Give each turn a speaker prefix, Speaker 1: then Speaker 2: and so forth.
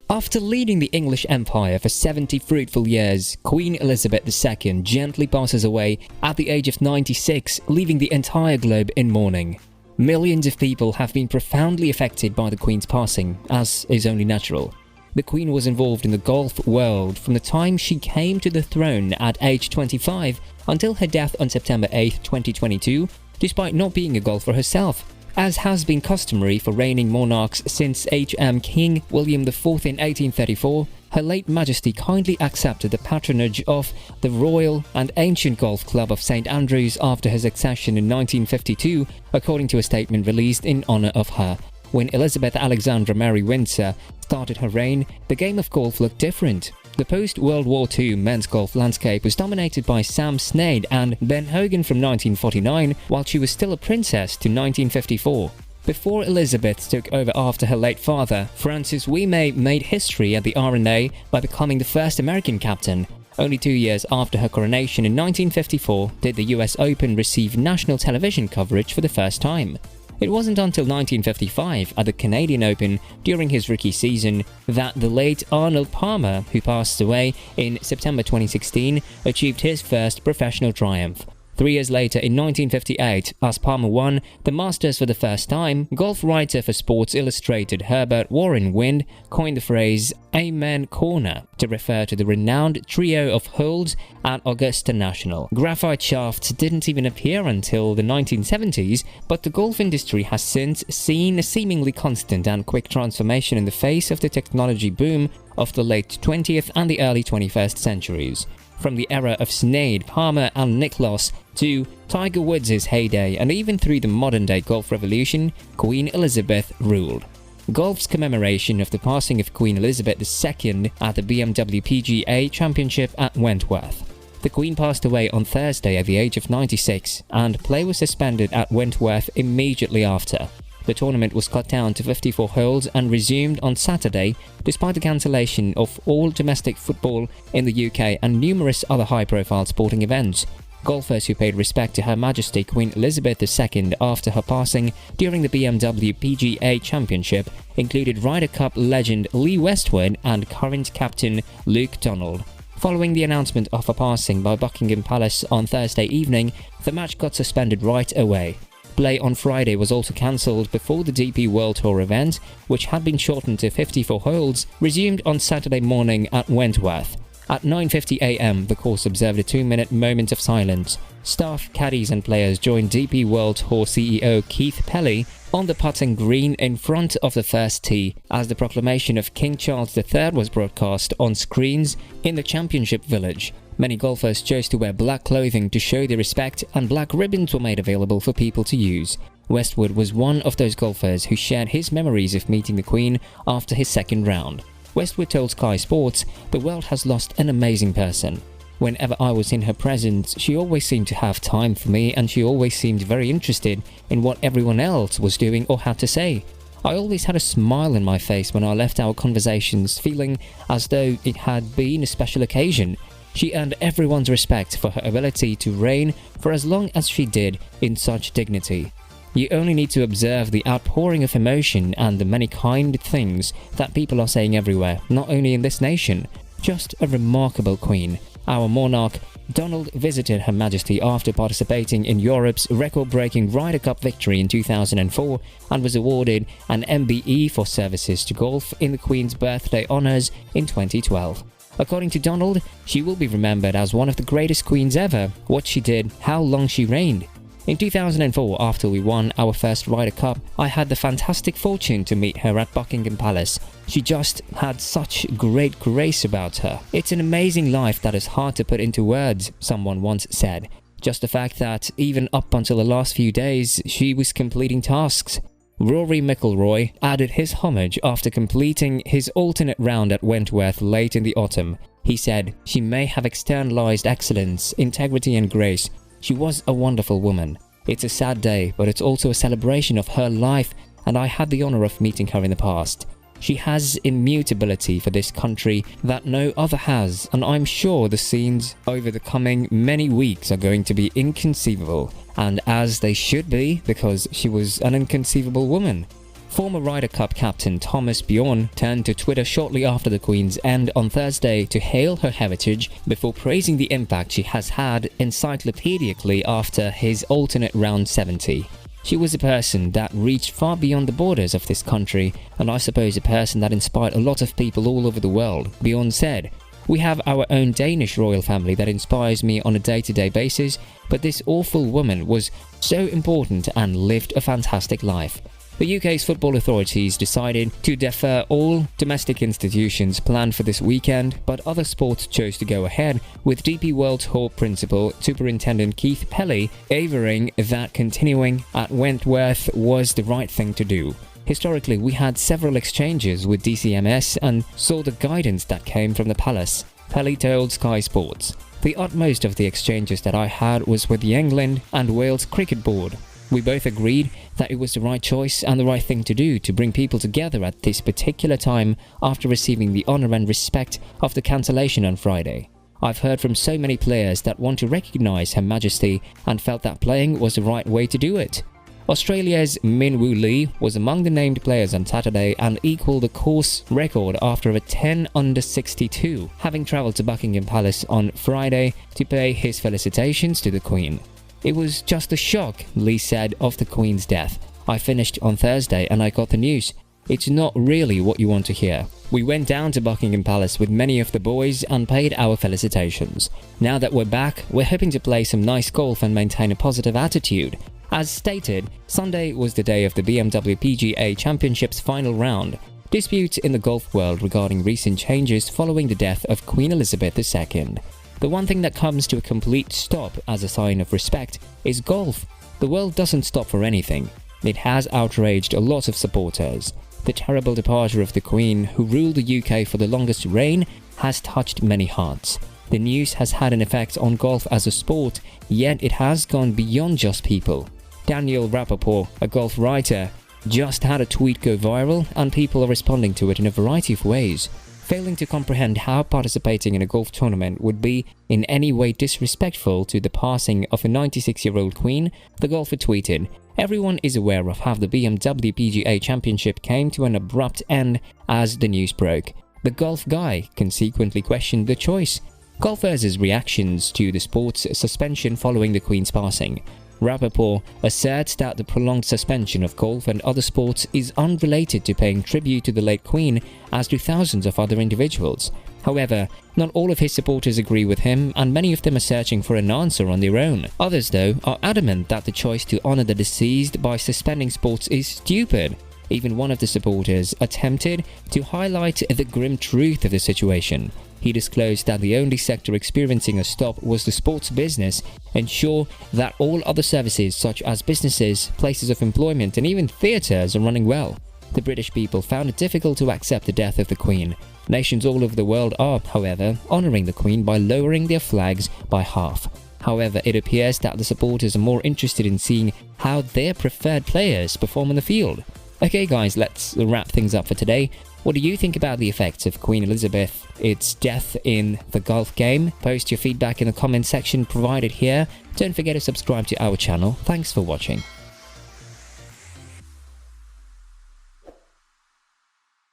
Speaker 1: After leading the English Empire for 70 fruitful years, Queen Elizabeth II gently passes away at the age of 96, leaving the entire globe in mourning. Millions of people have been profoundly affected by the Queen's passing, as is only natural. The Queen was involved in the golf world from the time she came to the throne at age 25 until her death on September 8, 2022, despite not being a golfer herself. As has been customary for reigning monarchs since H.M. King William IV in 1834, Her late Majesty kindly accepted the patronage of the Royal and Ancient Golf Club of St Andrews after her succession in 1952, according to a statement released in honour of her. When Elizabeth Alexandra Mary Windsor started her reign, the game of golf looked different. The post-World War II men's golf landscape was dominated by Sam Sneyd and Ben Hogan from 1949, while she was still a princess to 1954. Before Elizabeth took over after her late father, Francis Wemay made history at the R&A by becoming the first American captain. Only 2 years after her coronation in 1954 did the US Open receive national television coverage for the first time. It wasn't until 1955 at the Canadian Open during his rookie season that the late Arnold Palmer, who passed away in September 2016, achieved his first professional triumph. 3 years later, in 1958, as Palmer won the Masters for the first time, golf writer for Sports Illustrated Herbert Warren Wind coined the phrase "Amen Corner" to refer to the renowned trio of holes at Augusta National. Graphite shafts didn't even appear until the 1970s, but the golf industry has since seen a seemingly constant and quick transformation in the face of the technology boom of the late 20th and the early 21st centuries. From the era of Sneyd, Palmer and Nicklaus to Tiger Woods' heyday, and even through the modern-day golf revolution, Queen Elizabeth ruled. Golf's commemoration of the passing of Queen Elizabeth II at the BMW PGA Championship at Wentworth. The Queen passed away on Thursday at the age of 96, and play was suspended at Wentworth immediately after. The tournament was cut down to 54 holes and resumed on Saturday, despite the cancellation of all domestic football in the UK and numerous other high-profile sporting events. Golfers who paid respect to Her Majesty Queen Elizabeth II after her passing during the BMW PGA Championship included Ryder Cup legend Lee Westwood and current captain Luke Donald. Following the announcement of her passing by Buckingham Palace on Thursday evening, the match got suspended right away. Play on Friday was also cancelled before the DP World Tour event, which had been shortened to 54 holes, resumed on Saturday morning at Wentworth. At 9:50 a.m, the course observed a 2-minute moment of silence. Staff, caddies and players joined DP World Tour CEO Keith Pelley on the putting green in front of the first tee as the proclamation of King Charles III was broadcast on screens in the Championship Village. Many golfers chose to wear black clothing to show their respect, and black ribbons were made available for people to use. Westwood was one of those golfers who shared his memories of meeting the Queen after his second round. Westwood told Sky Sports, "The world has lost an amazing person. Whenever I was in her presence, she always seemed to have time for me, and she always seemed very interested in what everyone else was doing or had to say. I always had a smile on my face when I left our conversations, feeling as though it had been a special occasion. She earned everyone's respect for her ability to reign for as long as she did in such dignity. You only need to observe the outpouring of emotion and the many kind things that people are saying everywhere, not only in this nation. Just a remarkable queen." Our monarch, Donald, visited Her Majesty after participating in Europe's record-breaking Ryder Cup victory in 2004 and was awarded an MBE for services to golf in the Queen's birthday honours in 2012. According to Donald, she will be remembered as one of the greatest queens ever, what she did, how long she reigned. In 2004, after we won our first Ryder Cup, I had the fantastic fortune to meet her at Buckingham Palace. She just had such great grace about her. It's an amazing life that is hard to put into words, someone once said. Just the fact that even up until the last few days, she was completing tasks. Rory McIlroy added his homage after completing his alternate round at Wentworth late in the autumn. He said, "She may have externalized excellence, integrity and grace. She was a wonderful woman. It's a sad day, but it's also a celebration of her life, and I had the honor of meeting her in the past. She has immutability for this country that no other has, and I'm sure the scenes over the coming many weeks are going to be inconceivable, and as they should be, because she was an inconceivable woman. Former Ryder Cup captain Thomas Bjorn turned to Twitter shortly after the Queen's end on Thursday to hail her heritage before praising the impact she has had encyclopedically after his alternate round 70. She was a person that reached far beyond the borders of this country, and I suppose a person that inspired a lot of people all over the world. Bjorn said, "We have our own Danish royal family that inspires me on a day-to-day basis, but this awful woman was so important and lived a fantastic life." The UK's football authorities decided to defer all domestic institutions planned for this weekend, but other sports chose to go ahead, with DP World Tour Principal Superintendent Keith Pelly averring that continuing at Wentworth was the right thing to do. Historically, we had several exchanges with DCMS and saw the guidance that came from the palace, Pelly told Sky Sports. The utmost of the exchanges that I had was with the England and Wales Cricket Board. We both agreed that it was the right choice and the right thing to do to bring people together at this particular time after receiving the honour and respect of the cancellation on Friday. I've heard from so many players that want to recognise Her Majesty and felt that playing was the right way to do it. Australia's Min Woo Lee was among the named players on Saturday and equalled the course record after a 10 under 62, having travelled to Buckingham Palace on Friday to pay his felicitations to the Queen. "It was just a shock," Lee said of the Queen's death. "I finished on Thursday and I got the news. It's not really what you want to hear. We went down to Buckingham Palace with many of the boys and paid our felicitations. Now that we're back, we're hoping to play some nice golf and maintain a positive attitude." As stated, Sunday was the day of the BMW PGA Championship's final round. Disputes in the golf world regarding recent changes following the death of Queen Elizabeth II. The one thing that comes to a complete stop as a sign of respect is golf. The world doesn't stop for anything. It has outraged a lot of supporters. The terrible departure of the Queen, who ruled the UK for the longest reign, has touched many hearts. The news has had an effect on golf as a sport, yet it has gone beyond just people. Daniel Rappaport, a golf writer, just had a tweet go viral and people are responding to it in a variety of ways. Failing to comprehend how participating in a golf tournament would be in any way disrespectful to the passing of a 96-year-old Queen, the golfer tweeted, "Everyone is aware of how the BMW PGA Championship came to an abrupt end as the news broke. The golf guy consequently questioned the choice." Golfers' reactions to the sport's suspension following the Queen's passing. Rappaport asserts that the prolonged suspension of golf and other sports is unrelated to paying tribute to the late Queen, as do thousands of other individuals. However, not all of his supporters agree with him, and many of them are searching for an answer on their own. Others, though, are adamant that the choice to honour the deceased by suspending sports is stupid. Even one of the supporters attempted to highlight the grim truth of the situation. He disclosed that the only sector experiencing a stop was the sports business, ensure that all other services such as businesses, places of employment and even theatres are running well. The British people found it difficult to accept the death of the Queen. Nations all over the world are, however, honouring the Queen by lowering their flags by half. However, it appears that the supporters are more interested in seeing how their preferred players perform on the field. Okay guys, let's wrap things up for today. What do you think about the effects of Queen Elizabeth's death in the golf game? Post your feedback in the comment section provided here. Don't forget to subscribe to our channel. Thanks for watching.